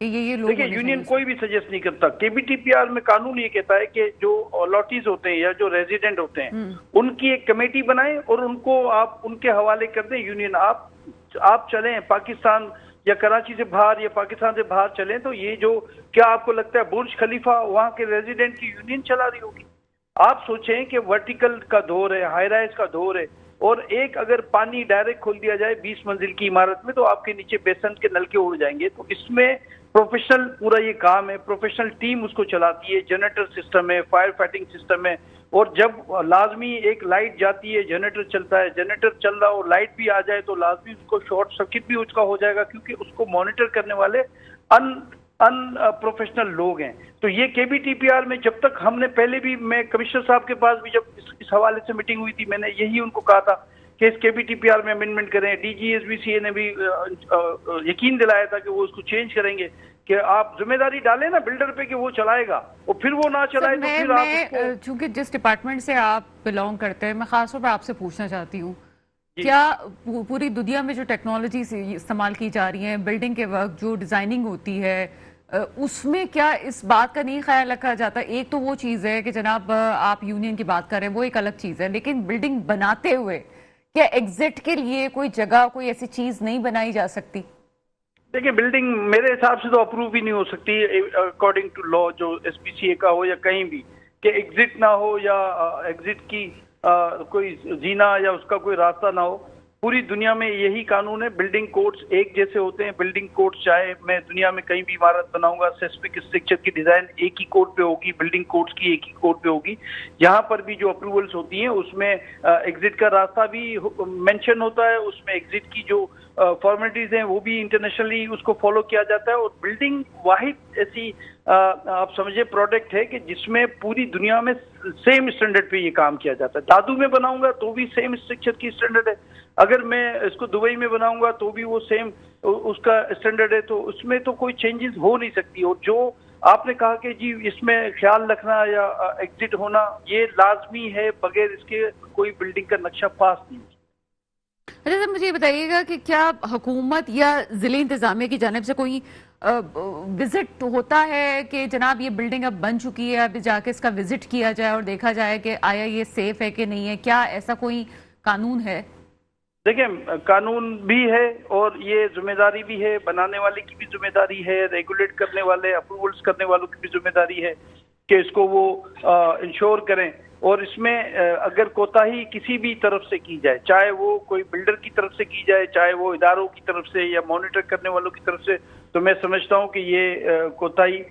کہ یہ لوگ دیکھیں یونین کوئی بھی سجیسٹ نہیں کرتا. KBTPR میں قانون یہ کہتا ہے کہ جو الاٹیز ہوتے ہیں یا جو ریزیڈنٹ ہوتے ہیں ان کی ایک کمیٹی بنائیں اور ان کو آپ ان کے حوالے کر دیں یونین. آپ چلیں پاکستان یا کراچی سے باہر یا پاکستان سے باہر چلیں تو یہ جو کیا آپ کو لگتا ہے برج خلیفہ وہاں کے ریزیڈنٹ کی یونین چلا رہی ہوگی؟ آپ سوچیں کہ ورٹیکل کا دور ہے, ہائی رائز کا دور ہے, اور ایک اگر پانی ڈائریکٹ کھول دیا جائے 20 منزل کی عمارت میں تو آپ کے نیچے بیسنٹ کے نلکے اڑ جائیں گے. تو اس میں پروفیشنل پورا یہ کام ہے, پروفیشنل ٹیم اس کو چلاتی ہے, جنریٹر سسٹم ہے, فائر فائٹنگ سسٹم ہے, اور جب لازمی ایک لائٹ جاتی ہے جنریٹر چلتا ہے, جنریٹر چل رہا اور لائٹ بھی آ جائے تو لازمی اس کو شارٹ سرکٹ بھی اس کا ہو جائے گا, کیونکہ اس کو مانیٹر کرنے والے ان پروفیشنل لوگ ہیں. تو یہ KBTPR میں جب تک ہم نے پہلے بھی میں کمشنر صاحب کے پاس بھی جب اس حوالے سے میٹنگ ہوئی تھی میں نے یہی ان کو کہا تھا کہ اس KBTPR میں امینڈمنٹ کریں. DGSBCA نے بھی یقین دلایا تھا کہ وہ اس کو چینج کریں گے, کہ آپ ذمہ داری ڈالیں نا بلڈر پہ کہ وہ چلائے گا, اور پھر وہ نہ چلائے تو پھر آپ اس کو. چونکہ جس ڈپارٹمنٹ سے آپ بلونگ کرتے ہیں, میں خاص طور پہ آپ سے پوچھنا چاہتی ہوں, کیا پوری دنیا میں جو ٹیکنالوجی استعمال کی جا رہی ہیں بلڈنگ کے وقت, جو ڈیزائننگ ہوتی ہے, اس میں کیا اس بات کا نہیں خیال رکھا جاتا؟ ایک تو وہ چیز ہے کہ جناب آپ یونین کی بات کر رہے ہیں, وہ ایک الگ چیز ہے, لیکن بلڈنگ بناتے ہوئے کیا ایگزٹ کے لیے کوئی جگہ, کوئی ایسی چیز نہیں بنائی جا سکتی؟ دیکھیں بلڈنگ میرے حساب سے تو اپروو بھی نہیں ہو سکتی اکارڈنگ ٹو لا, جو SPCA کا ہو یا کہیں بھی, کہ ایگزٹ نہ ہو یا ایگزٹ کی کوئی زینہ یا اس کا کوئی راستہ نہ ہو. پوری دنیا میں یہی قانون ہے, بلڈنگ کوڈز ایک جیسے ہوتے ہیں. بلڈنگ کوڈز چاہے میں دنیا میں کہیں بھی عمارت بناؤں گا, سیسمک اسٹرکچر کی ڈیزائن ایک ہی کوڈ پہ ہوگی, بلڈنگ کوڈز کی ایک ہی کوڈ پہ ہوگی. یہاں پر بھی جو اپروولز ہوتی ہیں اس میں ایگزٹ کا راستہ بھی مینشن ہوتا ہے, اس میں ایگزٹ کی جو فارمیلٹیز ہیں وہ بھی انٹرنیشنلی اس کو فالو کیا جاتا ہے. اور بلڈنگ واحد ایسی آپ سمجھے پروڈکٹ ہے کہ جس میں پوری دنیا میں سیم اسٹینڈرڈ پہ یہ کام کیا جاتا ہے. دادو میں بناؤں گا تو بھی سیم اسٹرکچر کی اسٹینڈرڈ ہے, اگر میں اس کو دبئی میں بناؤں گا تو بھی وہ سیم اس کا اسٹینڈرڈ ہے. تو اس میں تو کوئی چینجز ہو نہیں سکتی. اور جو آپ نے کہا کہ جی اس میں خیال رکھنا یا ایگزٹ ہونا, یہ لازمی ہے, بغیر اس کے کوئی بلڈنگ کا نقشہ پاس نہیں. اچھا سر, مجھے یہ بتائیے گا کہ کیا حکومت یا ضلع انتظامیہ کی جانب سے کوئی وزٹ ہوتا ہے کہ جناب یہ بلڈنگ اب بن چکی ہے, اب جا کے اس کا وزٹ کیا جائے اور دیکھا جائے کہ آیا یہ سیف ہے کہ نہیں ہے؟ کیا ایسا کوئی قانون ہے؟ دیکھیں قانون بھی ہے اور یہ ذمہ داری بھی ہے, بنانے والے کی بھی ذمہ داری ہے, ریگولیٹ کرنے والے اپروولز کرنے والوں کی بھی ذمہ داری ہے کہ اس کو وہ انشور کریں. اور اس میں اگر کوتاہی کسی بھی طرف سے کی جائے, چاہے وہ کوئی بلڈر کی طرف سے کی جائے, چاہے وہ اداروں کی طرف سے یا مانیٹر کرنے والوں کی طرف سے, تو میں سمجھتا ہوں کہ یہ کوتاہی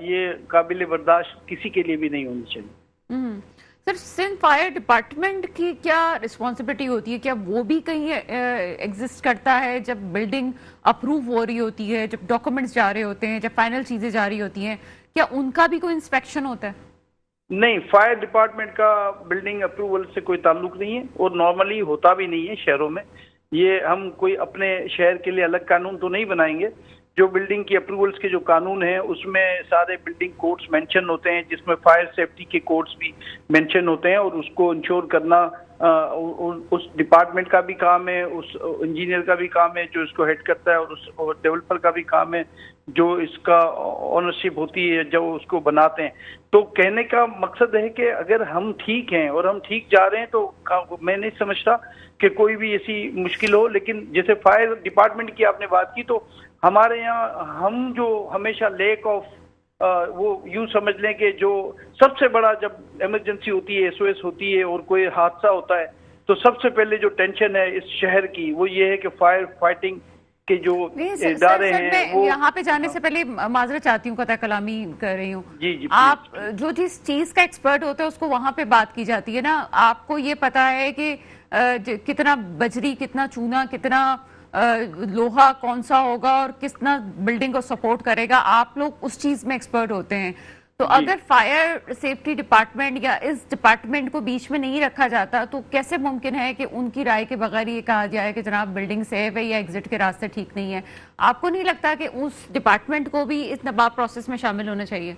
یہ قابل برداشت کسی کے لیے بھی نہیں ہونی چاہیے. سر, سندھ فائر ڈپارٹمنٹ کی کیا رسپانسبلٹی ہوتی ہے؟ کیا وہ بھی کہیں ایگزسٹ کرتا ہے جب بلڈنگ اپروو ہو رہی ہوتی ہے, جب ڈاکومنٹس جا رہے ہوتے ہیں, جب فائنل چیزیں جا رہی ہوتی ہیں, کیا ان کا بھی کوئی انسپیکشن ہوتا ہے؟ نہیں, فائر ڈپارٹمنٹ کا بلڈنگ اپروول سے کوئی تعلق نہیں ہے, اور نارملی ہوتا بھی نہیں ہے شہروں میں. یہ ہم کوئی اپنے شہر کے لیے الگ قانون تو نہیں بنائیں گے. جو بلڈنگ کی اپروولز کے جو قانون ہیں اس میں سارے بلڈنگ کوڈز مینشن ہوتے ہیں, جس میں فائر سیفٹی کے کوڈز بھی مینشن ہوتے ہیں, اور اس کو انشور کرنا اس ڈپارٹمنٹ کا بھی کام ہے, اس انجینئر کا بھی کام ہے جو اس کو ہیڈ کرتا ہے, اور اس ڈیولپر کا بھی کام ہے جو اس کا اونرشپ ہوتی ہے جو اس کو بناتے ہیں. تو کہنے کا مقصد ہے کہ اگر ہم ٹھیک ہیں اور ہم ٹھیک جا رہے ہیں تو میں نہیں سمجھتا کہ کوئی بھی ایسی مشکل ہو. لیکن جیسے فائر ڈپارٹمنٹ کی آپ نے بات کی, تو ہمارے یہاں ہم جو ہمیشہ لیک آف وہ یوں سمجھ لیں کہ جو سب سے بڑا جب ایمرجنسی ہوتی ہے, SOS ہوتی ہے اور کوئی حادثہ ہوتا ہے, تو سب سے پہلے جو ٹینشن ہے اس شہر کی وہ یہ ہے کہ فائر فائٹنگ کے جو ادارے ہیں وہ. یہاں پہ جانے سے پہلے معذرت چاہتی ہوں, قطع کلامی کر رہی ہوں. جی آپ جو جس چیز کا ایکسپرٹ ہوتا ہے اس کو وہاں پہ بات کی جاتی ہے نا. آپ کو یہ پتا ہے کہ کتنا بجری, کتنا چونا, کتنا لوہا کون سا ہوگا اور کتنا بلڈنگ کو سپورٹ کرے گا, آپ لوگ اس چیز میں ایکسپرٹ ہوتے ہیں. تو اگر فائر سیفٹی ڈپارٹمنٹ یا اس ڈپارٹمنٹ کو بیچ میں نہیں رکھا جاتا تو کیسے ممکن ہے کہ ان کی رائے کے بغیر یہ کہا جائے کہ جناب بلڈنگ سیف ہے یا ایگزٹ کے راستے ٹھیک نہیں ہے؟ آپ کو نہیں لگتا کہ اس ڈپارٹمنٹ کو بھی اس نباب پروسیس میں شامل ہونا چاہیے؟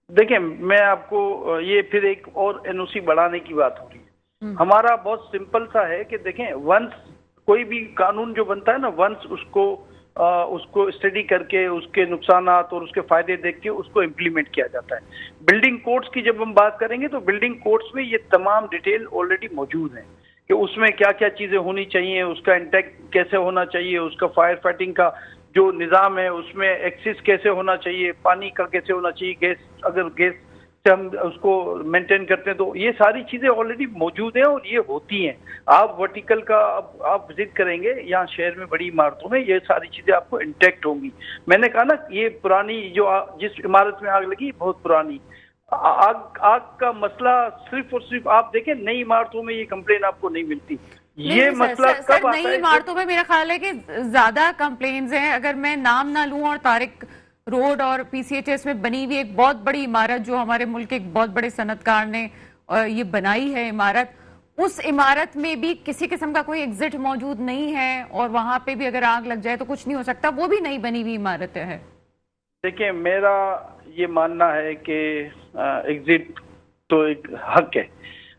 دیکھیں میں آپ کو یہ پھر ایک اور NOC بڑھانے کی بات ہو رہی ہے. ہمارا بہت سمپل سا ہے کہ دیکھیں ونس کوئی بھی قانون جو بنتا ہے نا, ونس اس کو اس کو اسٹڈی کر کے اس کے نقصانات اور اس کے فائدے دیکھ کے اس کو امپلیمنٹ کیا جاتا ہے. بلڈنگ کوڈس کی جب ہم بات کریں گے تو بلڈنگ کوڈس میں یہ تمام ڈیٹیل آلریڈی موجود ہیں کہ اس میں کیا کیا چیزیں ہونی چاہیے, اس کا انٹیک کیسے ہونا چاہیے, اس کا فائر فائٹنگ کا جو نظام ہے اس میں ایکسس کیسے ہونا چاہیے, پانی کا کیسے ہونا چاہیے, گیس اگر گیس سے ہم اس کو مینٹین کرتے ہیں تو یہ ساری چیزیں آلریڈی موجود ہیں اور یہ ہوتی ہیں. آپ ورٹیکل کا آپ وزٹ کریں گے یہاں شہر میں بڑی عمارتوں میں یہ ساری چیزیں آپ کو انٹیکٹ ہوں گی. میں نے کہا نا یہ پرانی جو جس عمارت میں آگ لگی بہت پرانی آگ کا مسئلہ صرف اور صرف آپ دیکھیں نئی عمارتوں میں یہ کمپلین آپ کو نہیں ملتی. یہ مسئلہ کب آتا ہے؟ نئی عمارتوں میں میرا خیال ہے کہ زیادہ کمپلینز ہیں. اگر میں نام نہ لوں, اور طارق روڈ اور پی سی ایچ ایس میں بنی ہوئی ایک بہت بڑی عمارت جو ہمارے ملک کے ایک بہت بڑے صنعت کار نے یہ بنائی ہے عمارت, اس عمارت میں بھی کسی قسم کا کوئی ایگزٹ موجود نہیں ہے اور وہاں پہ بھی اگر آگ لگ جائے تو کچھ نہیں ہو سکتا. وہ بھی نئی بنی ہوئی عمارت ہے. دیکھیں میرا یہ ماننا ہے کہ ایگزٹ تو ایک حق ہے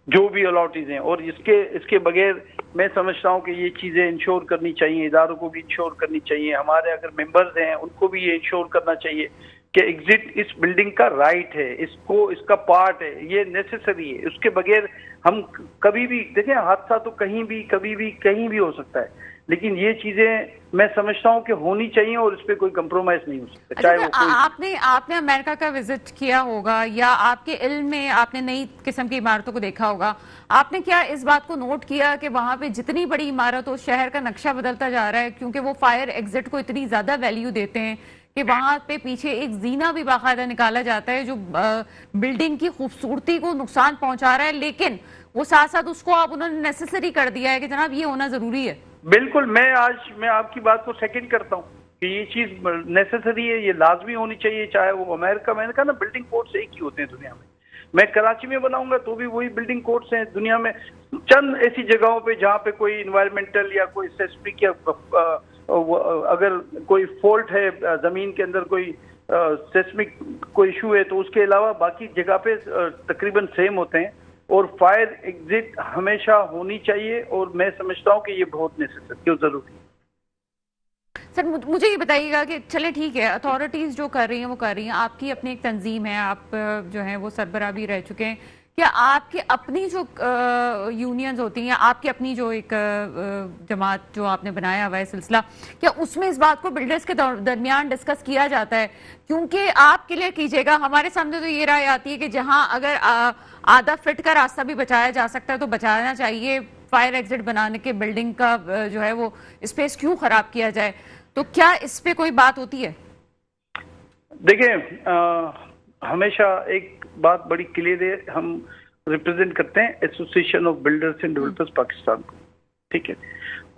جو بھی الاٹیز ہیں, اور اس کے بغیر میں سمجھتا ہوں کہ یہ چیزیں انشور کرنی چاہیے, اداروں کو بھی انشور کرنی چاہیے, ہمارے اگر ممبرز ہیں ان کو بھی یہ انشور کرنا چاہیے کہ ایگزٹ اس بلڈنگ کا رائٹ ہے, اس کا پارٹ ہے, یہ نیسیسری ہے. اس کے بغیر ہم کبھی بھی دیکھیں حادثہ تو کہیں بھی کبھی بھی کہیں بھی ہو سکتا ہے, لیکن یہ چیزیں میں سمجھتا ہوں کہ ہونی چاہیے اور اس پہ کوئی کمپرومائز نہیں ہو سکتا. چاہے وہ آپ نے امریکہ کا وزٹ کیا ہوگا یا آپ کے علم میں آپ نے نئی قسم کی عمارتوں کو دیکھا ہوگا, آپ نے کیا اس بات کو نوٹ کیا کہ وہاں پہ جتنی بڑی عمارت ہو شہر کا نقشہ بدلتا جا رہا ہے کیونکہ وہ فائر ایگزٹ کو اتنی زیادہ ویلیو دیتے ہیں کہ وہاں پہ پیچھے ایک زینہ بھی باقاعدہ نکالا جاتا ہے جو بلڈنگ کی خوبصورتی کو نقصان پہنچا رہا ہے, لیکن وہ ساتھ ساتھ اس کو انہوں نے نیسیسری کر دیا ہے کہ جناب یہ ہونا ضروری ہے. بالکل, میں آپ کی بات کو سیکنڈ کرتا ہوں کہ یہ چیز نیسیسری ہے, یہ لازمی ہونی چاہیے. چاہے وہ امریکہ, میں نے کہا نا بلڈنگ کوڈس ایک ہی ہوتے ہیں دنیا میں. میں کراچی میں بناؤں گا تو بھی وہی بلڈنگ کوڈس ہیں دنیا میں. چند ایسی جگہوں پہ جہاں پہ کوئی انوائرمنٹل یا کوئی سیسمک یا اگر کوئی فالٹ ہے زمین کے اندر, کوئی سیسمک کوئی ایشو ہے, تو اس کے علاوہ باقی جگہ پہ تقریباً سیم ہوتے ہیں. اور فائر ایگزٹ ہمیشہ ہونی چاہیے اور میں سمجھتا ہوں کہ یہ بہت نیسیسری ضروری ہے. سر مجھے یہ بتائیے گا کہ چلے ٹھیک ہے اتھارٹیز جو کر رہی ہیں وہ کر رہی ہیں, آپ کی اپنی ایک تنظیم ہے, آپ جو ہیں وہ سربراہ بھی رہ چکے ہیں, کیا آپ کی اپنی جو یونینز ہوتی ہیں, آپ کی اپنی جو ایک جماعت جو آپ نے بنایا ہوا ہے سلسلہ, کیا اس میں اس بات کو بلڈرز کے درمیان ڈسکس کیا جاتا ہے؟ کیونکہ آپ کلیئر کیجئے گا, ہمارے سامنے تو یہ رائے آتی ہے کہ جہاں اگر آدھا فٹ کا راستہ بھی بچایا جا سکتا ہے تو بچانا چاہیے, فائر ایگزٹ بنانے کے بلڈنگ کا جو ہے وہ اسپیس کیوں خراب کیا جائے؟ تو کیا اس پہ کوئی بات ہوتی ہے؟ دیکھیں ہمیشہ ایک بات بڑی کلیئر ہے, ہم ریپرزینٹ کرتے ہیں association of builders and developers Pakistan کو, ٹھیک ہے,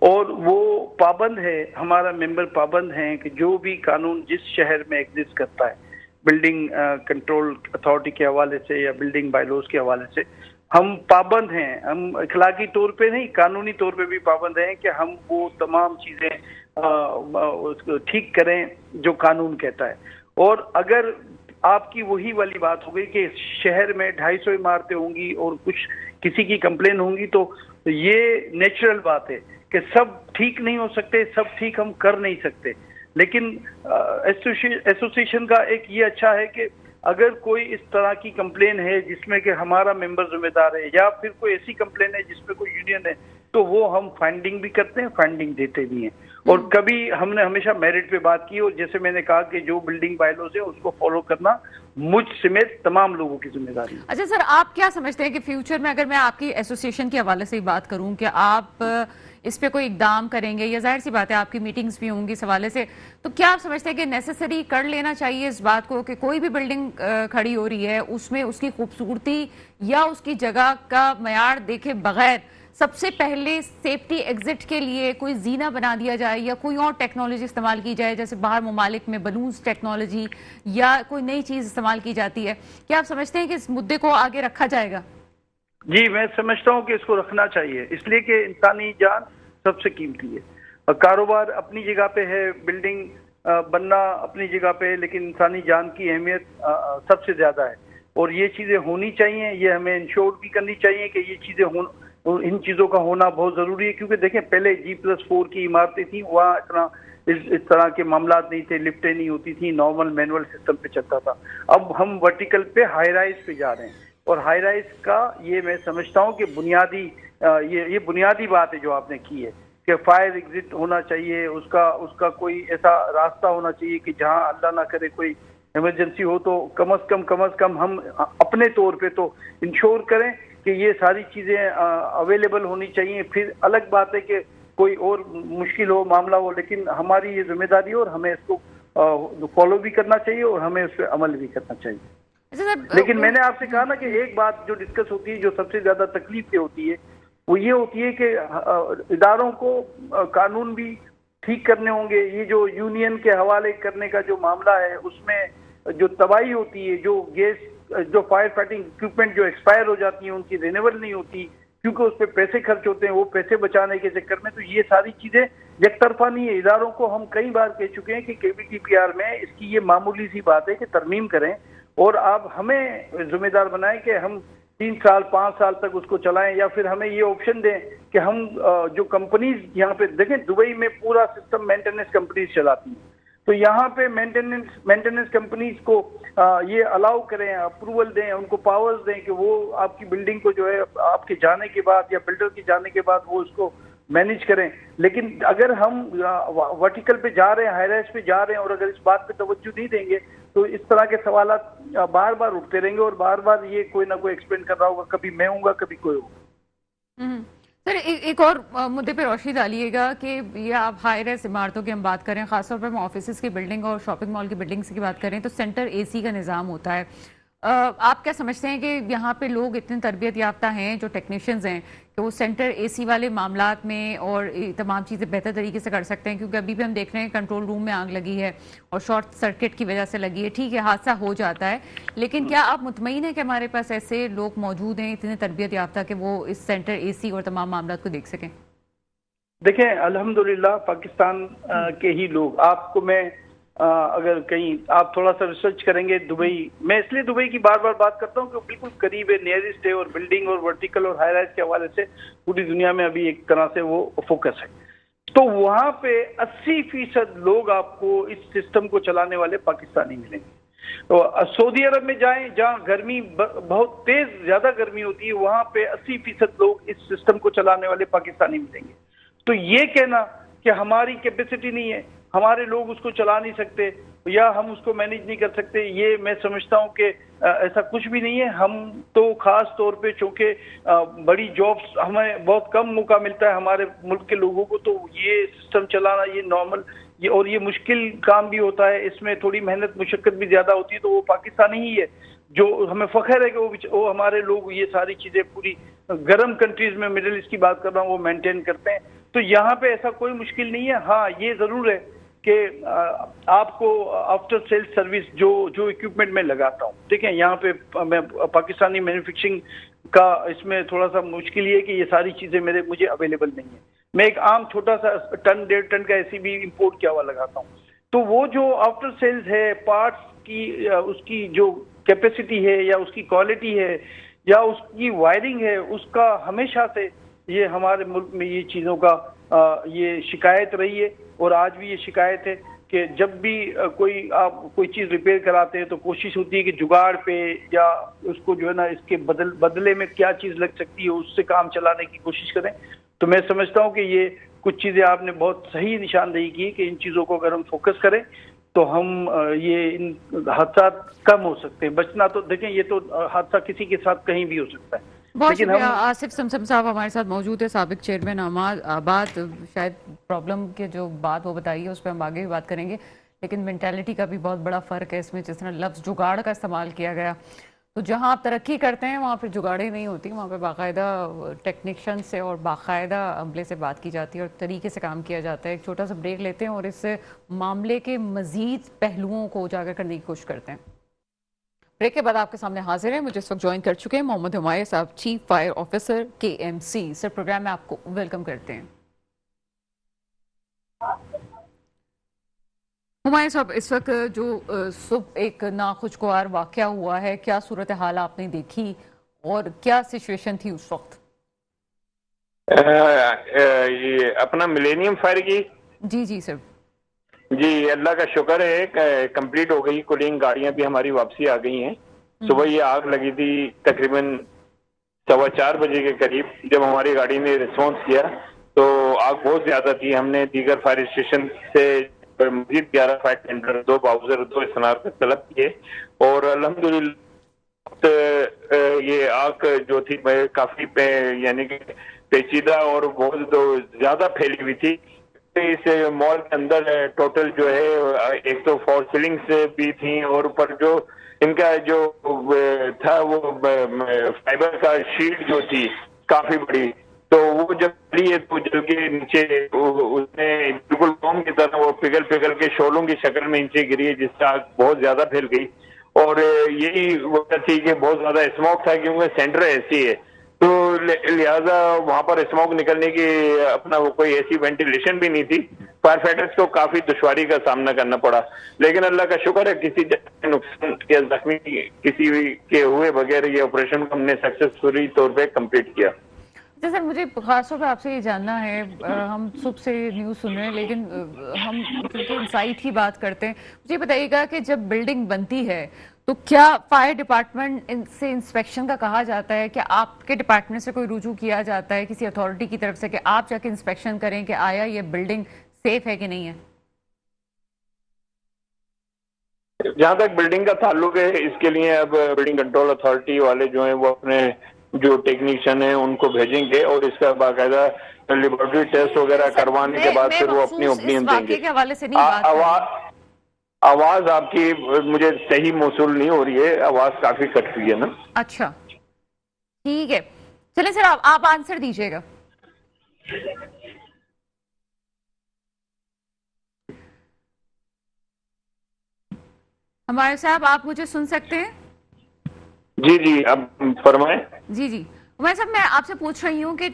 اور وہ پابند ہے, ہمارا ممبر پابند ہیں کہ جو بھی قانون جس شہر میں ایگزسٹ کرتا ہے بلڈنگ کنٹرول اتھارٹی کے حوالے سے یا بلڈنگ بائی لاز کے حوالے سے, ہم پابند ہیں. ہم اخلاقی طور پہ نہیں, قانونی طور پہ بھی پابند ہیں کہ ہم وہ تمام چیزیں ٹھیک کریں جو قانون کہتا ہے. اور اگر آپ کی وہی والی بات ہو گئی کہ شہر میں 250 عمارتیں ہوں گی اور کچھ کسی کی کمپلین ہوں گی, تو یہ نیچرل بات ہے کہ سب ٹھیک نہیں ہو سکتے, سب ٹھیک ہم کر نہیں سکتے. لیکن ایسوسیشن کا ایک یہ اچھا ہے کہ اگر کوئی اس طرح کی کمپلین ہے جس میں کہ ہمارا ممبر ذمہ دار ہے, یا پھر کوئی ایسی کمپلین ہے جس میں کوئی یونین ہے, تو وہ ہم فائنڈنگ بھی کرتے ہیں, فائنڈنگ دیتے بھی ہیں. اور کبھی ہم نے ہمیشہ میرٹ پہ بات کی, اور جیسے میں نے کہا کہ جو بلڈنگ بائی لاز ہے اس کو فالو کرنا مجھ سمیت تمام لوگوں کی ذمہ داری ہے. اچھا سر, آپ کیا سمجھتے ہیں کہ فیوچر میں اگر میں آپ کی ایسوسیشن کے حوالے سے بات کروں کہ آپ اس پہ کوئی اقدام کریں گے, یا ظاہر سی بات ہے آپ کی میٹنگز بھی ہوں گی اس حوالے سے, تو کیا آپ سمجھتے ہیں کہ نیسیسری کر لینا چاہیے اس بات کو کہ کوئی بھی بلڈنگ کھڑی ہو رہی ہے اس میں اس کی خوبصورتی یا اس کی جگہ کا معیار دیکھے بغیر سب سے پہلے سیفٹی ایگزٹ کے لیے کوئی زینہ بنا دیا جائے یا کوئی اور ٹیکنالوجی استعمال کی جائے, جیسے باہر ممالک میں بلونز ٹیکنالوجی یا کوئی نئی چیز استعمال کی جاتی ہے؟ کیا آپ سمجھتے ہیں کہ اس مدعے کو آگے رکھا جائے گا؟ جی, میں سمجھتا ہوں کہ اس کو رکھنا چاہیے, اس لیے کہ انسانی جان سب سے قیمتی ہے. کاروبار اپنی جگہ پہ ہے, بلڈنگ بننا اپنی جگہ پہ ہے, لیکن انسانی جان کی اہمیت سب سے زیادہ ہے. اور یہ چیزیں ہونی چاہیے, یہ ہمیں انشور بھی کرنی چاہیے کہ یہ چیزیں ان چیزوں کا ہونا بہت ضروری ہے. کیونکہ دیکھیں پہلے G+4 کی عمارتیں تھیں, وہاں اتنا اس طرح کے معاملات نہیں تھے، لفٹیں نہیں ہوتی تھی، نارمل مینول سسٹم پہ چلتا تھا. اب ہم ورٹیکل پہ ہائی رائز پہ جا رہے ہیں، اور ہائی رائز کا یہ میں سمجھتا ہوں کہ بنیادی یہ بنیادی بات ہے جو آپ نے کی ہے کہ فائر ایگزٹ ہونا چاہیے، اس کا کوئی ایسا راستہ ہونا چاہیے کہ جہاں اللہ نہ کرے کوئی ایمرجنسی ہو تو کم از کم ہم اپنے طور پہ تو انشور کریں کہ یہ ساری چیزیں اویلیبل ہونی چاہیے. پھر الگ بات ہے کہ کوئی اور مشکل ہو، معاملہ ہو، لیکن ہماری یہ ذمہ داری ہے اور ہمیں اس کو فالو بھی کرنا چاہیے اور ہمیں اس پہ عمل بھی کرنا چاہیے. لیکن میں نے آپ سے کہا نا کہ ایک بات جو ڈسکس ہوتی ہے جو سب سے زیادہ تکلیف دہ ہوتی ہے وہ یہ ہوتی ہے کہ اداروں کو قانون بھی ٹھیک کرنے ہوں گے. یہ جو یونین کے حوالے کرنے کا جو معاملہ ہے اس میں جو تباہی ہوتی ہے، جو گیس جو فائر فائٹنگ اکوپمنٹ جو ایکسپائر ہو جاتی ہیں ان کی رینیول نہیں ہوتی کیونکہ اس پہ پیسے خرچ ہوتے ہیں، وہ پیسے بچانے کے چکر میں. تو یہ ساری چیزیں یک طرفہ نہیں ہے. اداروں کو ہم کئی بار کہہ چکے ہیں کہ KVTPR میں اس کی یہ معمولی سی بات ہے کہ ترمیم کریں اور آپ ہمیں ذمہ دار بنائیں کہ ہم 3 سال 5 سال تک اس کو چلائیں، یا پھر ہمیں یہ آپشن دیں کہ ہم جو کمپنیز یہاں پہ دیکھیں دبئی میں پورا سسٹم مینٹیننس کمپنیز چلاتی ہیں، تو یہاں پہ مینٹیننس کمپنیز کو یہ الاؤ کریں، اپروول دیں، ان کو پاورز دیں کہ وہ آپ کی بلڈنگ کو جو ہے آپ کے جانے کے بعد یا بلڈر کے جانے کے بعد وہ اس کو مینیج کریں. لیکن اگر ہم ورٹیکل پہ جا رہے ہیں، ہائی رائز پہ جا رہے ہیں اور اگر اس بات پہ توجہ نہیں دیں گے تو اس طرح کے سوالات بار بار اٹھتے رہیں گے اور بار بار یہ کوئی نہ کوئی ایکسپلین کر رہا ہوگا، کبھی میں ہوں گا کبھی کوئی ہوگا. سر ایک اور مدعے پہ روشنی ڈالیے گا کہ یہ آپ ہائی رائز عمارتوں کی ہم بات کریں، خاص طور پر ہم آفیسز کی بلڈنگ اور شاپنگ مال کی بلڈنگس کی بات کریں تو سینٹر AC کا نظام ہوتا ہے. آپ کیا سمجھتے ہیں کہ یہاں پہ لوگ اتنے تربیت یافتہ ہیں جو ٹیکنیشینز ہیں کہ وہ سینٹر AC والے معاملات میں اور تمام چیزیں بہتر طریقے سے کر سکتے ہیں؟ کیونکہ ابھی بھی ہم دیکھ رہے ہیں کنٹرول روم میں آگ لگی ہے اور شارٹ سرکٹ کی وجہ سے لگی ہے. ٹھیک ہے حادثہ ہو جاتا ہے، لیکن کیا آپ مطمئن ہیں کہ ہمارے پاس ایسے لوگ موجود ہیں اتنے تربیت یافتہ کہ وہ اس سینٹر AC اور تمام معاملات کو دیکھ سکیں؟ دیکھیں الحمدللہ پاکستان کے ہی لوگ، آپ کو میں اگر کہیں آپ تھوڑا سا ریسرچ کریں گے دبئی، میں اس لیے دبئی کی بار بار بات کرتا ہوں کہ بالکل قریب ہے، نیئرسٹ ہے، اور بلڈنگ اور ورٹیکل اور ہائی رائز کے حوالے سے پوری دنیا میں ابھی ایک طرح سے وہ فوکس ہے. تو وہاں پہ 80% لوگ آپ کو اس سسٹم کو چلانے والے پاکستانی ملیں گے. تو سعودی عرب میں جائیں جہاں گرمی بہت تیز زیادہ گرمی ہوتی ہے، وہاں پہ 80% لوگ اس سسٹم کو چلانے والے پاکستانی ملیں گے. تو یہ کہنا کہ ہماری کیپیسٹی نہیں ہے، ہمارے لوگ اس کو چلا نہیں سکتے یا ہم اس کو مینیج نہیں کر سکتے، یہ میں سمجھتا ہوں کہ ایسا کچھ بھی نہیں ہے. ہم تو خاص طور پہ چونکہ بڑی جابس ہمیں بہت کم موقع ملتا ہے ہمارے ملک کے لوگوں کو، تو یہ سسٹم چلانا یہ نارمل اور یہ مشکل کام بھی ہوتا ہے، اس میں تھوڑی محنت مشقت بھی زیادہ ہوتی ہے. تو وہ پاکستانی ہی ہے جو ہمیں فخر ہے کہ وہ ہمارے لوگ یہ ساری چیزیں پوری گرم کنٹریز میں، مڈل ایسٹ کی بات کر رہا ہوں، وہ مینٹین کرتے ہیں. تو یہاں پہ ایسا کوئی مشکل نہیں ہے. ہاں یہ ضرور ہے کہ آپ کو آفٹر سیل سروس جو اکوپمنٹ میں لگاتا ہوں، دیکھیں یہاں پہ میں پاکستانی مینوفیکچرنگ کا اس میں تھوڑا سا مشکل یہ ہے کہ یہ ساری چیزیں مجھے اویلیبل نہیں ہیں. میں ایک عام چھوٹا سا 1.5 ٹن کا AC بھی امپورٹ کیا ہوا لگاتا ہوں. تو وہ جو آفٹر سیلز ہے، پارٹس کی اس کی جو کیپیسٹی ہے یا اس کی کوالٹی ہے یا اس کی وائرنگ ہے، اس کا ہمیشہ سے یہ ہمارے ملک میں یہ چیزوں کا یہ شکایت رہی ہے اور آج بھی یہ شکایت ہے کہ جب بھی آپ کوئی چیز ریپیئر کراتے ہیں تو کوشش ہوتی ہے کہ جگاڑ پہ یا اس کو جو ہے نا اس کے بدلے میں کیا چیز لگ سکتی ہے اس سے کام چلانے کی کوشش کریں. تو میں سمجھتا ہوں کہ یہ کچھ چیزیں آپ نے بہت صحیح نشاندہی کی کہ ان چیزوں کو اگر ہم فوکس کریں تو ہم یہ ان حادثات کم ہو سکتے ہیں. بچنا تو دیکھیں یہ تو حادثہ کسی کے ساتھ کہیں بھی ہو سکتا ہے. بہت شکریہ. آصف سمسم صاحب ہمارے ساتھ موجود ہے، سابق چیئرمین آباد. شاید پرابلم کے جو بات وہ بتائی ہے اس پہ ہم آگے بھی بات کریں گے، لیکن مینٹیلٹی کا بھی بہت بڑا فرق ہے اس میں. جس طرح لفظ جگاڑ کا استعمال کیا گیا، تو جہاں آپ ترقی کرتے ہیں وہاں پہ جگاڑیں نہیں ہوتی، وہاں پہ باقاعدہ ٹیکنیشین سے اور باقاعدہ عملے سے بات کی جاتی ہے اور طریقے سے کام کیا جاتا ہے. ایک چھوٹا سا بریک لیتے ہیں اور اس معاملے کے مزید پہلوؤں کو اجاگر کرنے کی کوشش کرتے ہیں. بریک کے بعد آپ کے سامنے حاضر ہیں، مجھے اس وقت جوائن کر چکے ہیں محمد ہمایہ صاحب، چیف فائر آفیسر KMC. سر پروگرام میں آپ کو ویلکم کرتے ہیں. ہمایہ صاحب، اس وقت جو صبح ایک ناخوشگوار واقعہ ہوا ہے، کیا صورتحال آپ نے دیکھی اور کیا سچویشن تھی اس وقت؟ یہ اپنا ملینیم فائر کی جی سر. جی اللہ کا شکر ہے کمپلیٹ ہو گئی، کولنگ گاڑیاں بھی ہماری واپسی آ گئی ہیں۔ صبح یہ آگ لگی تھی تقریباً 4:15 بجے کے قریب، جب ہماری گاڑی نے ریسپانس کیا تو آگ بہت زیادہ تھی۔ ہم نے دیگر فائر اسٹیشن سے مزید 11 فائر ٹینڈر، 2 باؤزر، 2 اسنار پر طلب کیے، اور الحمدللہ یہ آگ جو تھی کافی یعنی کہ پیچیدہ اور بہت زیادہ پھیلی ہوئی تھی۔ اس مال کے اندر ٹوٹل جو ہے ایک تو فال سیلنگز بھی تھیں، اور اوپر جو ان کا جو تھا وہ فائبر کا شیٹ جو تھی کافی بڑی، تو وہ جب چلی ہے تو جل کے نیچے اس نے بالکل موم کی طرح وہ پگھل کے شعلوں کی شکل میں نیچے گری ہے، جس سے آگ بہت زیادہ پھیل گئی۔ اور یہی وجہ تھی کہ بہت زیادہ اسموک تھا، کیونکہ سینٹر ایسی ہے تو لہذا وہاں پر اسموک نکلنے کی اپنا وہ کوئی ایسی وینٹیلیشن بھی نہیں تھی۔ فائر فائٹرز کو کافی دشواری کا سامنا کرنا پڑا، لیکن اللہ کا شکر ہے کسی نقصان یا زخمی کسی کے ہوئے بغیر یہ آپریشن کو ہم نے سکسیسفلی طور پہ کمپلیٹ کیا۔ سر مجھے خاص طور پہ آپ سے یہ جاننا ہے، ہم صبح سے نیوز سن رہے ہیں لیکن ہم کیونکہ انسائٹ کی بات کرتے ہیں، مجھے بتائیے گا کہ جب بلڈنگ بنتی ہے تو کیا فائر ڈپارٹمنٹ سے انسپیکشن کا کہا جاتا ہے، کیا آپ کے ڈپارٹمنٹ سے کوئی رجوع کیا جاتا ہے کسی اتھارٹی کی طرف سے کہ آپ جا کے انسپیکشن کریں کہ آیا یہ بلڈنگ سیف ہے کہ نہیں ہے؟ جہاں تک بلڈنگ کا تعلق ہے، اس کے لیے اب بلڈنگ کنٹرول اتھارٹی والے جو ہیں وہ اپنے جو ٹیکنیشین ہیں ان کو بھیجیں گے، اور اس کا باقاعدہ لیبارٹری ٹیسٹ وغیرہ کروانے کے بعد پھر وہ اپنی اوپینین دیں گے۔ کے حوالے سے نہیں بات کر آواز آپ کی مجھے صحیح موصول نہیں ہو رہی ہے، آواز کافی کٹ رہی ہے نا۔ اچھا ٹھیک ہے، چلیں سر آپ آنسر دیجیے گا۔ ہمارے صاحب آپ مجھے سن سکتے ہیں؟ جی اب فرمائیں۔ جی عمیر صاحب، میں آپ سے پوچھ رہی ہوں کہ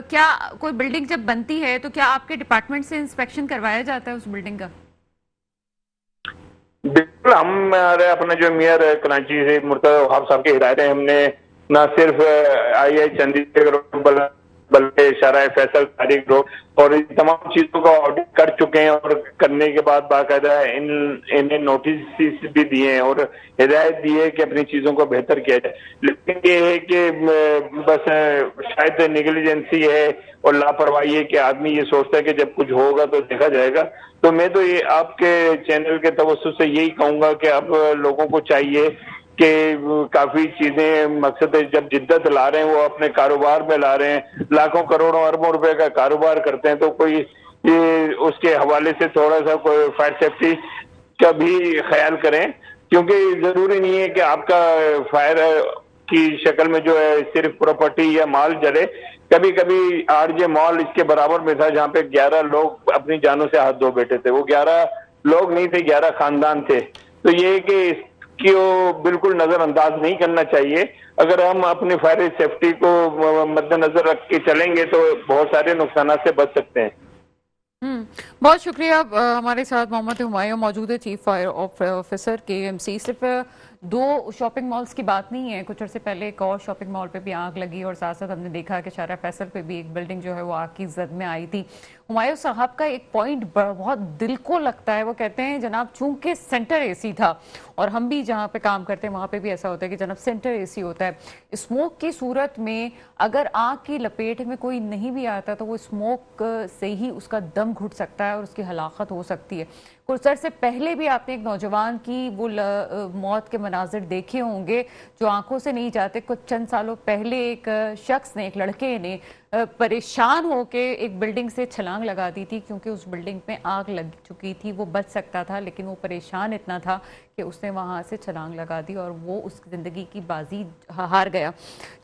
کیا کوئی بلڈنگ جب بنتی ہے تو کیا آپ کے ڈپارٹمنٹ سے انسپیکشن کروایا جاتا ہے اس بلڈنگ کا؟ بالکل، ہمارے اپنا جو میئر کراچی سے مرتضی وہاب صاحب کے ہدایت ہیں، ہم نے نہ صرف آئی چندی گروہ بلکہ شارع فیصل طارق روڈ اور ان تمام چیزوں کا آڈٹ کر چکے ہیں، اور کرنے کے بعد باقاعدہ انہیں نوٹس بھی دیے ہیں اور ہدایت دی ہے کہ اپنی چیزوں کو بہتر کیا جائے۔ لیکن یہ ہے کہ بس شاید نیگلیجنسی ہے اور لاپرواہی ہے کہ آدمی یہ سوچتا ہے کہ جب کچھ ہوگا تو دیکھا جائے گا۔ تو میں تو یہ آپ کے چینل کے توسط سے یہی کہوں گا کہ اب لوگوں کو چاہیے کہ کافی چیزیں مقصد جب جدت لا رہے ہیں وہ اپنے کاروبار میں لا رہے ہیں، لاکھوں کروڑوں اربوں روپے کا کاروبار کرتے ہیں، تو کوئی اس کے حوالے سے تھوڑا سا کوئی فائر سیفٹی کا بھی خیال کریں، کیونکہ ضروری نہیں ہے کہ آپ کا فائر کی شکل میں جو ہے صرف پراپرٹی یا مال جلے۔ کبھی کبھی RJ مال اس کے برابر میں تھا جہاں پہ 11 لوگ اپنی جانوں سے ہاتھ دھو بیٹھے تھے، وہ 11 لوگ نہیں تھے، 11 خاندان تھے۔ تو یہ ہے کہ اس کی بالکل نظر انداز نہیں کرنا چاہیے۔ اگر ہم اپنی فائر سیفٹی کو مد نظر رکھ کے چلیں گے تو بہت سارے نقصانات سے بچ سکتے ہیں۔ بہت شکریہ۔ ہمارے ساتھ محمد ہمایوں موجود ہے، چیف فائر آفیسر KMC۔ صرف 2 شاپنگ مالز کی بات نہیں ہے، کچھ عرصے پہلے ایک اور شاپنگ مال پہ بھی آگ لگی اور ساتھ ساتھ ہم نے دیکھا کہ شارع فیصل پہ بھی ایک بلڈنگ جو ہے وہ آگ کی زد میں آئی تھی۔ ہمایوں صاحب کا ایک پوائنٹ بہت دل کو لگتا ہے، وہ کہتے ہیں جناب چونکہ سینٹر AC تھا، اور ہم بھی جہاں پہ کام کرتے ہیں وہاں پہ بھی ایسا ہوتا ہے کہ جناب سینٹر AC ہوتا ہے، اسموک کی صورت میں اگر آگ کی لپیٹ میں کوئی نہیں بھی آتا تو وہ اسموک سے ہی اس کا دم گھٹ سکتا ہے اور اس کی ہلاکت ہو سکتی ہے۔ کچھ عرصے پہلے بھی آپ نے ایک نوجوان کی وہ موت کے مناظر دیکھے ہوں گے جو آنکھوں سے نہیں جاتے۔ کچھ چند سالوں پہلے ایک شخص نے، ایک لڑکے نے پریشان ہو کے ایک بلڈنگ سے چھلانگ لگا دی تھی، کیونکہ اس بلڈنگ میں آگ لگ چکی تھی۔ وہ بچ سکتا تھا لیکن وہ پریشان اتنا تھا کہ اس نے وہاں سے چھلانگ لگا دی اور وہ اس زندگی کی بازی ہار گیا۔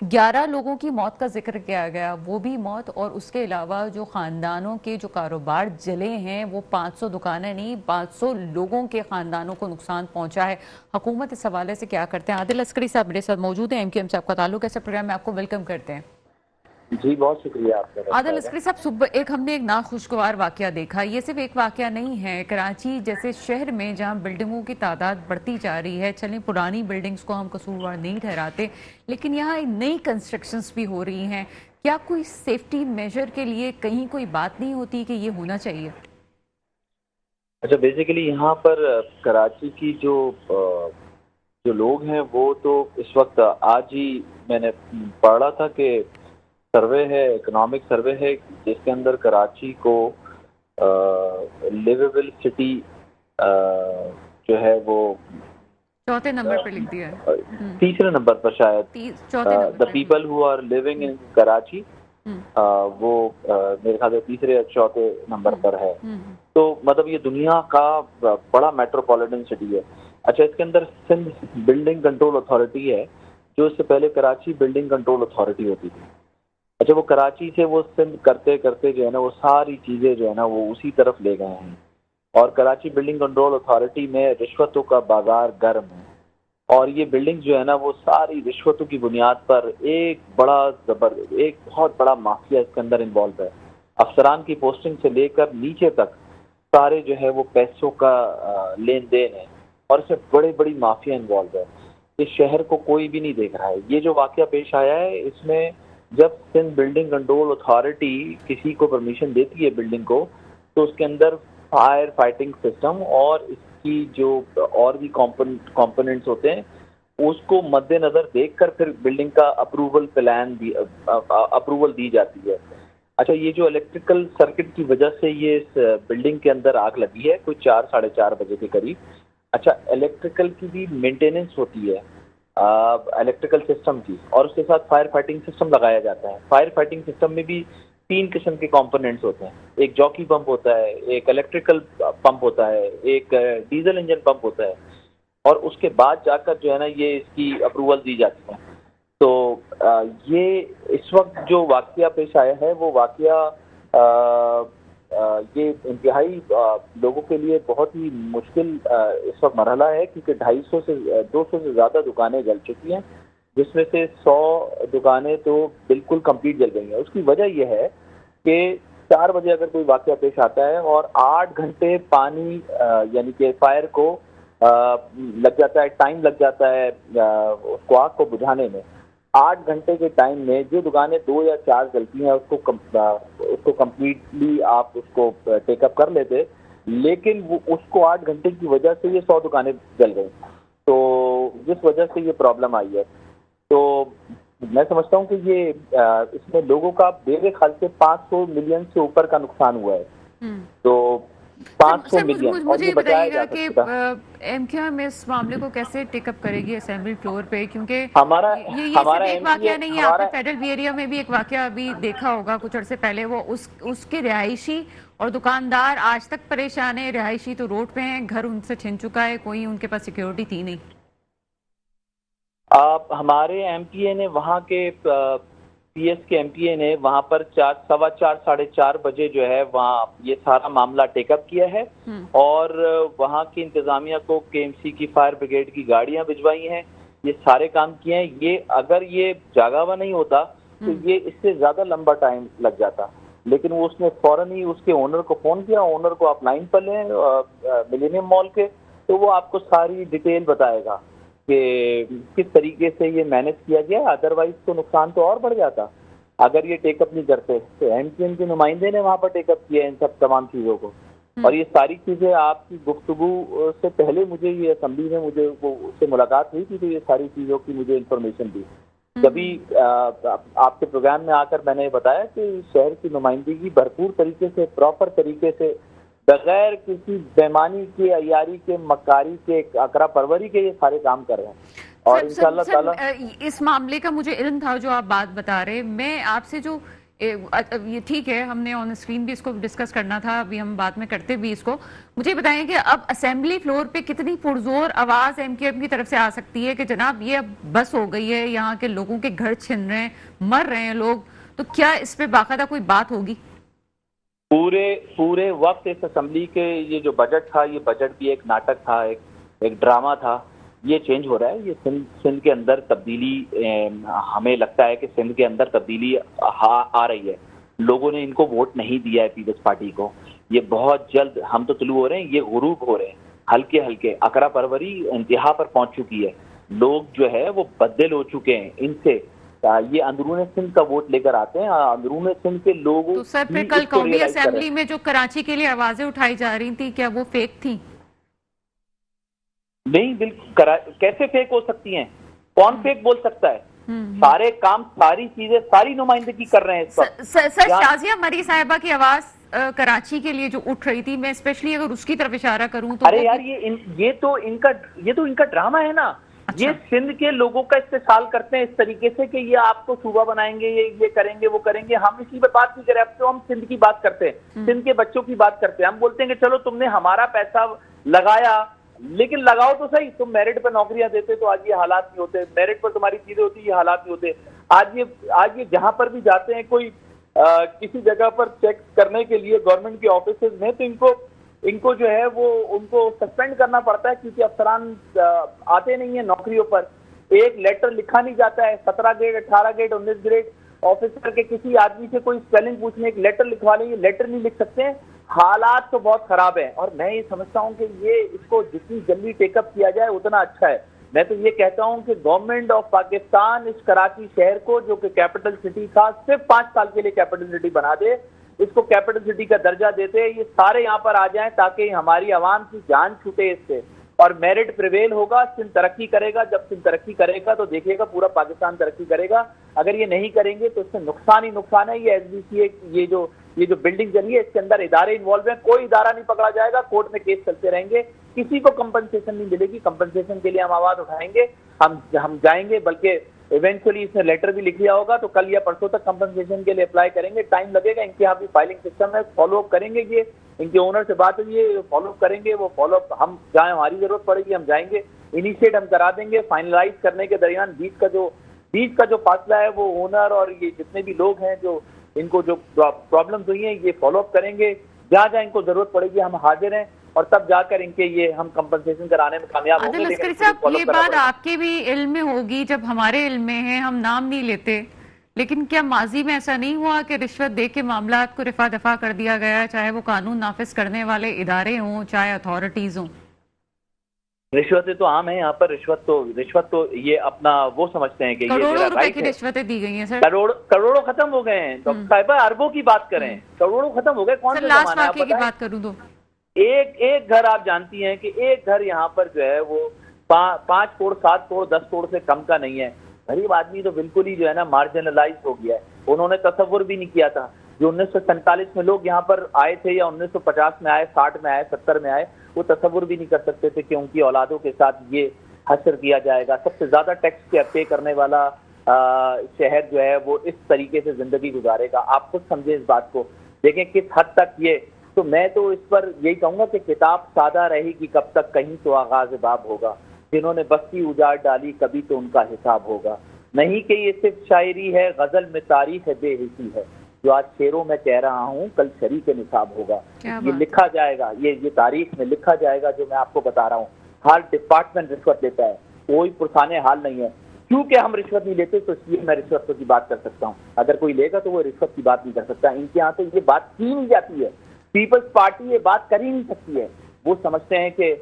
11 لوگوں کی موت کا ذکر کیا گیا، وہ بھی موت، اور اس کے علاوہ جو خاندانوں کے جو کاروبار جلے ہیں وہ 500 دکانیں نہیں، 500 لوگوں کے خاندانوں کو نقصان پہنچا ہے۔ حکومت اس حوالے سے کیا کرتے ہیں؟ عادل عسکری صاحب میرے ساتھ موجود ہیں، MQM سے آپ کا تعلق ہے، اس پروگرام میں آپ کو ویلکم کرتے ہیں۔ جی بہت شکریہ آپ کا۔ عادل عسکری صاحب، صبح ہم نے ایک ناخوشگوار واقعہ دیکھا۔ یہ صرف ایک واقعہ نہیں ہے، کراچی جیسے شہر میں جہاں بلڈنگوں کی تعداد بڑھتی جا رہی ہے، چلیں پرانی بلڈنگز کو ہم قصوروار نہیں ٹھہراتے، لیکن یہاں نئی کنسٹرکشنز بھی ہو رہی ہیں، کیا کوئی سیفٹی میجر کے لیے کہیں کوئی بات نہیں ہوتی کہ یہ ہونا چاہیے؟ اچھا بیسیکلی یہاں پر کراچی کی جو لوگ ہیں وہ تو اس وقت آج ہی میں نے پڑھا تھا کہ سروے ہے، اکنامک سروے ہے جس کے اندر کراچی کو لیویبل سٹی جو ہے وہ چوتھے نمبر پہ لکھ دیا ہے، تیسرے نمبر پر شاید چوتھے number the people who are living in Karachi وہ میرے خیال سے تیسرے یا چوتھے نمبر پر ہے. تو مطلب یہ دنیا کا بڑا میٹروپولیٹن سٹی ہے. اچھا اس کے اندر سندھ بلڈنگ کنٹرول اتھارٹی ہے جو اس سے پہلے کراچی بلڈنگ کنٹرول اتھارٹی ہوتی تھی. اچھا وہ کراچی سے وہ سندھ کرتے کرتے جو ہے نا وہ ساری چیزیں جو ہے نا وہ اسی طرف لے گئے ہیں اور کراچی بلڈنگ کنٹرول اتھارٹی میں رشوتوں کا بازار گرم ہے اور یہ بلڈنگ جو ہے نا وہ ساری رشوتوں کی بنیاد پر ایک بہت بڑا مافیا اس کے اندر انوالو ہے. افسران کی پوسٹنگ سے لے کر نیچے تک سارے جو ہے وہ پیسوں کا لین دین ہے اور اس میں بڑی مافیا انوالو ہے. اس شہر کو کوئی بھی نہیں دیکھ رہا ہے. یہ جو واقعہ پیش آیا ہے اس میں جب سندھ بلڈنگ کنٹرول اتھارٹی کسی کو پرمیشن دیتی ہے بلڈنگ کو تو اس کے اندر فائر فائٹنگ سسٹم اور اس کی جو اور بھی کمپوننٹس ہوتے ہیں اس کو مد نظر دیکھ کر پھر بلڈنگ کا اپروول دی جاتی ہے. اچھا یہ جو الیکٹریکل سرکٹ کی وجہ سے یہ اس بلڈنگ کے اندر آگ لگی ہے کوئی 4-4:30 بجے کے قریب. اچھا الیکٹریکل کی بھی مینٹیننس ہوتی ہے الیکٹریکل سسٹم کی اور اس کے ساتھ فائر فائٹنگ سسٹم لگایا جاتا ہے. فائر فائٹنگ سسٹم میں بھی 3 قسم کے کمپوننٹس ہوتے ہیں. ایک جاکی پمپ ہوتا ہے, ایک الیکٹریکل پمپ ہوتا ہے, ایک ڈیزل انجن پمپ ہوتا ہے اور اس کے بعد جا کر جو ہے نا یہ اس کی اپروول دی جاتی ہے. تو یہ اس وقت جو واقعہ پیش آیا ہے وہ واقعہ یہ انتہائی لوگوں کے لیے بہت ہی مشکل اس وقت مرحلہ ہے کیونکہ 200 سے زیادہ دکانیں جل چکی ہیں جس میں سے 100 دکانیں تو بالکل کمپلیٹ جل گئی ہیں. اس کی وجہ یہ ہے کہ 4 بجے اگر کوئی واقعہ پیش آتا ہے اور 8 گھنٹے پانی یعنی کہ فائر کو لگ جاتا ہے, ٹائم لگ جاتا ہے اس کو آگ کو بجھانے میں. 8 گھنٹے کے ٹائم میں جو دکانیں 2 یا 4 جلتی ہیں اس کو کمپلیٹلی آپ اس کو ٹیک اپ کر لیتے, لیکن وہ اس کو 8 گھنٹے کی وجہ سے یہ 100 دکانیں جل گئیں تو جس وجہ سے یہ پرابلم آئی ہے. تو میں سمجھتا ہوں کہ یہ اس میں لوگوں کا میرے خیال سے 500 ملین سے اوپر کا نقصان ہوا ہے. تو 500 ملین. مجھے یہ بتائیے گا کہ ایم کیو ایم اس معاملے کو کیسے ٹیک اپ کرے گی اسمبلی فلور پہ, کیونکہ یہ صرف ایک واقعہ نہیں ہے. آپ نے فیڈرل وی ایریا میں بھی ایک واقعہ ابھی دیکھا ہوگا کچھ عرصے پہلے, وہ اس کے رہائشی اور دکاندار آج تک پریشان ہیں. رہائشی تو روڈ پہ ہیں, گھر ان سے چھن چکا ہے, کوئی ان کے پاس سیکیورٹی تھی نہیں. ہمارے ایم پی اے نے وہاں کے پی ایس کے ایم پی اے نے وہاں پر 4:15-4:30 بجے جو ہے وہاں یہ سارا معاملہ ٹیک اپ کیا ہے اور وہاں کی انتظامیہ کو کے ایم سی کی فائر بریگیڈ کی گاڑیاں بھجوائی ہیں, یہ سارے کام کیے ہیں. یہ اگر یہ جاگا ہوا نہیں ہوتا تو یہ اس سے زیادہ لمبا ٹائم لگ جاتا, لیکن وہ اس نے فوراً ہی اس کے اونر کو فون کیا. اونر کو آپ لائن پر لیں ملینیم مال کے, تو وہ آپ کو ساری ڈیٹیل بتائے گا کہ کس طریقے سے یہ مینج کیا گیا. ادروائز تو نقصان تو اور بڑھ جاتا اگر یہ ٹیک اپ نہیں کرتے. تو ایم پی ایم کے نمائندے نے وہاں پر ٹیک اپ کیا ان سب تمام چیزوں کو, اور یہ ساری چیزیں آپ کی گفتگو سے پہلے مجھے یہ اسمبلی میں مجھے وہ اس سے ملاقات ہوئی تھی تو یہ ساری چیزوں کی مجھے انفارمیشن دی. کبھی آپ کے پروگرام میں آ کر میں نے بتایا کہ شہر کی نمائندگی بھرپور طریقے سے پراپر طریقے سے بغیر کسی بےمانی کے, عیاری کے, مکاری کے, اکرا پروری کے یہ سارے کام کر رہے ہیں. اور انشاءاللہ تعالی اس معاملے کا مجھے علم تھا جو آپ بات بتا رہے. میں آپ سے جو یہ ٹھیک ہے ہم نے آن اسکرین بھی اس کو ڈسکس کرنا تھا, ابھی ہم بعد میں کرتے بھی اس کو. مجھے بتائیں کہ اب اسمبلی فلور پہ کتنی پرزور آواز ایم کیو ایم کی طرف سے آ سکتی ہے کہ جناب یہ اب بس ہو گئی ہے, یہاں کے لوگوں کے گھر چھن رہے ہیں, مر رہے ہیں لوگ, تو کیا اس پہ باقاعدہ کوئی بات ہوگی؟ پورے وقت اس اسمبلی کے یہ جو بجٹ تھا, یہ بجٹ بھی ایک ناٹک تھا, ایک ڈرامہ تھا. یہ چینج ہو رہا ہے. یہ سندھ کے اندر تبدیلی, ہمیں لگتا ہے کہ سندھ کے اندر تبدیلی آ رہی ہے. لوگوں نے ان کو ووٹ نہیں دیا ہے پیپلز پارٹی کو. یہ بہت جلد ہم تو طلوع ہو رہے ہیں, یہ غروب ہو رہے ہیں ہلکے ہلکے. اکرا پروری انتہا پر پہنچ چکی ہے. لوگ جو ہے وہ بدل ہو چکے ہیں ان سے. یہ اندرون سندھ کا ووٹ لے کر آتے ہیں. اندرون سندھ کے لوگوں تو سر پھر بھی کل اس کو قومی ریئلائز کریں. اسمبلی میں جو کراچی کے لیے آوازیں اٹھائی جا رہی تھی کیا وہ فیک تھی؟ نہیں بالکل کیسے فیک ہو سکتی ہیں؟ کون فیک بول سکتا ہے؟ سارے کام ساری چیزیں ساری نمائندگی کر رہے ہیں اس وقت. سر شازیہ مری صاحبہ کی آواز کراچی کے لیے جو اٹھ رہی تھی، میں اسپیشلی اگر اس کی طرف اشارہ کروں تو ارے یار یہ تو ان کا ڈرامہ ہے نا. یہ سندھ کے لوگوں کا استحصال کرتے ہیں اس طریقے سے کہ یہ آپ کو صوبہ بنائیں گے، یہ کریں گے وہ کریں گے. ہم اسی پہ بات نہیں کریں، اب تو ہم سندھ کی بات کرتے ہیں، سندھ کے بچوں کی بات کرتے ہیں. ہم بولتے ہیں کہ چلو تم نے ہمارا پیسہ لگایا لیکن لگاؤ تو صحیح. تم میرٹ پہ نوکریاں دیتے تو آج یہ حالات نہیں ہوتے، میرٹ پر تمہاری چیزیں ہوتی یہ حالات نہیں ہوتے. آج یہ جہاں پر بھی جاتے ہیں کوئی کسی جگہ پر چیک کرنے کے لیے گورنمنٹ کے آفیسز میں، تو ان کو جو ہے وہ ان کو سسپینڈ کرنا پڑتا ہے کیونکہ افسران آتے نہیں ہیں نوکریوں پر. ایک لیٹر لکھا نہیں جاتا ہے. 17 گریڈ 18 گریڈ 19 گریڈ آفیسر کے کسی آدمی سے کوئی اسپیلنگ پوچھنے ایک لیٹر لکھوا لیں، یہ لیٹر نہیں لکھ سکتے ہیں. حالات تو بہت خراب ہیں اور میں یہ سمجھتا ہوں کہ یہ اس کو جتنی جلدی ٹیک اپ کیا جائے اتنا اچھا ہے. میں تو یہ کہتا ہوں کہ گورنمنٹ آف پاکستان اس کراچی شہر کو جو کہ کیپٹل سٹی تھا صرف 5 سال کے لیے کیپٹل سٹی بنا دے، اس کو کیپٹل سٹی کا درجہ دیتے، یہ سارے یہاں پر آ جائیں تاکہ ہماری عوام کی جان چھوٹے اس سے اور میرٹ پریویل ہوگا. سندھ ترقی کرے گا. جب سندھ ترقی کرے گا تو دیکھے گا پورا پاکستان ترقی کرے گا. اگر یہ نہیں کریں گے تو اس سے نقصان ہی نقصان ہے. یہ ایس بی سی یہ جو بلڈنگ چلی ہے اس کے اندر ادارے انوالو ہیں، کوئی ادارہ نہیں پکڑا جائے گا. کورٹ میں کیس چلتے رہیں گے، کسی کو کمپنسیشن نہیں ملے گی. کمپنسیشن کے لیے ہم آواز اٹھائیں گے، ہم جائیں گے. بلکہ ایونچولی اس نے لیٹر بھی لکھ لیا ہوگا تو کل یا پرسوں تک کمپنسیشن کے لیے اپلائی کریں گے. ٹائم لگے گا. ان کے یہاں بھی فائلنگ سسٹم ہے، فالو اپ کریں گے. یہ ان کے اونر سے بات ہوئی ہے، فالو اپ کریں گے. وہ فالو اپ ہم جہاں ہماری ضرورت پڑے گی ہم جائیں گے، انیشیٹ ہم کرا دیں گے. فائنلائز کرنے کے درمیان بیچ کا جو فاصلہ ہے وہ اونر اور یہ جتنے بھی لوگ ہیں جو ان کو جو پرابلمز ہوئی ہیں یہ فالو اپ کریں گے. جہاں جہاں ان کو ضرورت پڑے گی ہم حاضر ہیں اور تب جا کر ان کے یہ ہم کمپنسیشن کرانے میں کامیاب ہوں گے. عادل عسکری صاحب یہ بات آپ کے بھی علم میں ہوگی، جب ہمارے علم میں ہے ہم نام نہیں لیتے، لیکن کیا ماضی میں ایسا نہیں ہوا کہ رشوت دے کے معاملات کو رفع دفع کر دیا گیا، چاہے وہ قانون نافذ کرنے والے ادارے ہوں چاہے اتھارٹیز ہوں؟ رشوتیں تو عام ہیں یہاں پر. رشوت تو یہ اپنا وہ سمجھتے ہیں کہ کروڑوں روپے کی رشوتیں دی گئی ہیں سر. کروڑوں ختم ہو گئے ہیں. تو صاحبہ اربوں کی بات کریں، کروڑوں ختم ہو گئے. کون سے لاسٹ زمانہ ہے آپ واقعے کی بتائیں؟ بات کروں تو ایک گھر آپ جانتی ہیں کہ ایک گھر یہاں پر جو ہے وہ 5 کروڑ 7 کروڑ 10 کروڑ سے کم کا نہیں ہے. غریب آدمی تو بالکل ہی جو ہے نا مارجنلائز ہو گیا ہے. انہوں نے تصور بھی نہیں کیا تھا. جو 1947 میں لوگ یہاں پر آئے تھے یا 1950 میں آئے 60 میں آئے 70 میں آئے، وہ تصور بھی نہیں کر سکتے تھے کہ ان کی اولادوں کے ساتھ یہ حشر کیا جائے گا. سب سے زیادہ ٹیکس پے کرنے والا شہر جو ہے وہ اس طریقے سے زندگی گزارے گا. آپ خود سمجھیں اس بات کو، دیکھیں کس حد تک یہ. تو میں تو اس پر یہی کہوں گا کہ کتاب سادہ رہے گی کب تک، کہیں تو آغاز باب ہوگا. جنہوں نے بستی اجاڑ ڈالی کبھی تو ان کا حساب ہوگا. نہیں کہ یہ صرف شاعری ہے، غزل میں تاریخ بے حسی ہے. جو آج شعروں میں کہہ رہا ہوں کل شریک نصاب ہوگا. یہ لکھا جائے گا، یہ تاریخ میں لکھا جائے گا. جو میں آپ کو بتا رہا ہوں، ہر ڈپارٹمنٹ رشوت لیتا ہے، کوئی پرسانے حال نہیں ہے. کیونکہ ہم رشوت نہیں لیتے تو اس لیے میں رشوت کی بات کر سکتا ہوں. اگر کوئی لے گا تو وہ رشوت کی بات نہیں کر سکتا. ان کے یہاں تو یہ بات کی نہیں جاتی ہے. پیپلز پارٹی یہ بات کر ہی نہیں سکتی ہے. وہ سمجھتے ہیں کہ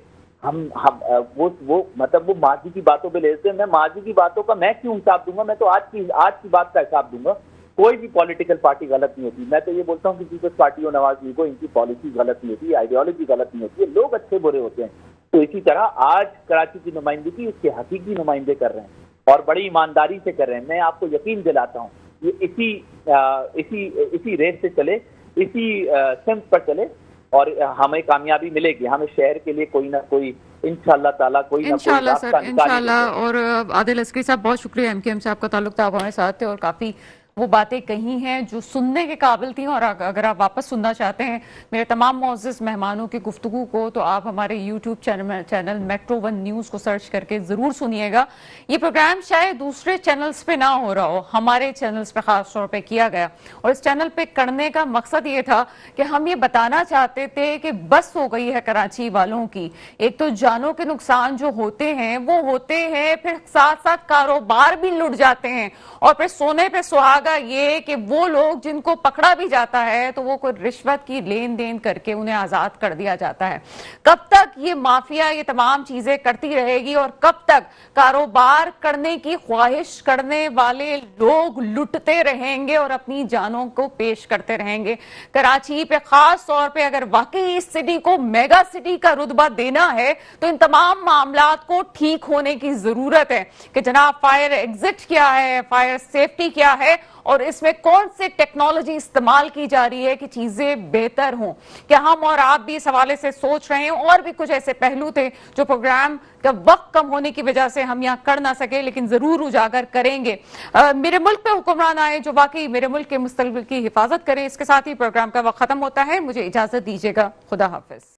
وہ مطلب وہ ماضی کی باتوں پہ لیتے ہیں. میں ماضی کی باتوں کا میں کیوں حساب دوں گا؟ میں تو آج کی بات کا حساب دوں گا. کوئی بھی پولیٹیکل پارٹی غلط نہیں ہوتی. میں تو یہ بولتا ہوں کہ پیپلز پارٹی اور نواز شریف کو ان کی پالیسی غلط نہیں ہوتی، آئیڈیالوجی غلط نہیں ہوتی ہے. لوگ اچھے برے ہوتے ہیں. تو اسی طرح آج کراچی کی نمائندگی اس کے حقیقی نمائندے کر رہے ہیں اور بڑی ایمانداری سے کر رہے ہیں. میں آپ کو یقین دلاتا ہوں یہ اسی ریس سے چلے، اسی سمت پر چلے اور ہمیں کامیابی ملے گی. ہمیں شہر کے لیے کوئی نہ کوئی انشاءاللہ تعالیٰ کوئی نہ کوئی انشاءاللہ سر، انشاءاللہ. اور عادل عسکری صاحب بہت شکریہ، ایم کیو ایم سے آپ کا تعلق تھا، آپ ہمارے ساتھ تھے اور کافی وہ باتیں کہی ہیں جو سننے کے قابل تھیں. اور اگر آپ واپس سننا چاہتے ہیں میرے تمام معزز مہمانوں کی گفتگو کو تو آپ ہمارے یوٹیوب چینل میٹرو 1 نیوز کو سرچ کر کے ضرور سنیے گا. یہ پروگرام شاید دوسرے چینلز پہ نہ ہو رہا ہو، ہمارے چینلز پہ خاص طور پہ کیا گیا. اور اس چینل پہ کرنے کا مقصد یہ تھا کہ ہم یہ بتانا چاہتے تھے کہ بس ہو گئی ہے کراچی والوں کی. ایک تو جانوں کے نقصان جو ہوتے ہیں وہ ہوتے ہیں، پھر ساتھ ساتھ کاروبار بھی لٹ جاتے ہیں اور پھر سونے پہ سہاگ ہوگا یہ کہ وہ لوگ جن کو پکڑا بھی جاتا ہے تو وہ کوئی رشوت کی لین دین کر کے انہیں آزاد کر دیا جاتا ہے. کب تک یہ مافیا یہ تمام چیزیں کرتی رہے گی اور کب تک کاروبار کرنے کی خواہش کرنے والے لوگ لٹتے رہیں گے اور اپنی جانوں کو پیش کرتے رہیں گے. کراچی پہ خاص طور پہ اگر واقعی اس سٹی کو میگا سٹی کا رتبہ دینا ہے تو ان تمام معاملات کو ٹھیک ہونے کی ضرورت ہے کہ جناب فائر ایگزٹ کیا ہے, فائر سیفٹی کیا ہے اور اس میں کون سے ٹیکنالوجی استعمال کی جا رہی ہے کہ چیزیں بہتر ہوں. کیا ہم اور آپ بھی اس حوالے سے سوچ رہے ہیں؟ اور بھی کچھ ایسے پہلو تھے جو پروگرام کا وقت کم ہونے کی وجہ سے ہم یہاں کر نہ سکے, لیکن ضرور اجاگر کریں گے. میرے ملک پہ حکمران آئے جو واقعی میرے ملک کے مستقبل کی حفاظت کریں. اس کے ساتھ ہی پروگرام کا وقت ختم ہوتا ہے. مجھے اجازت دیجیے گا. خدا حافظ.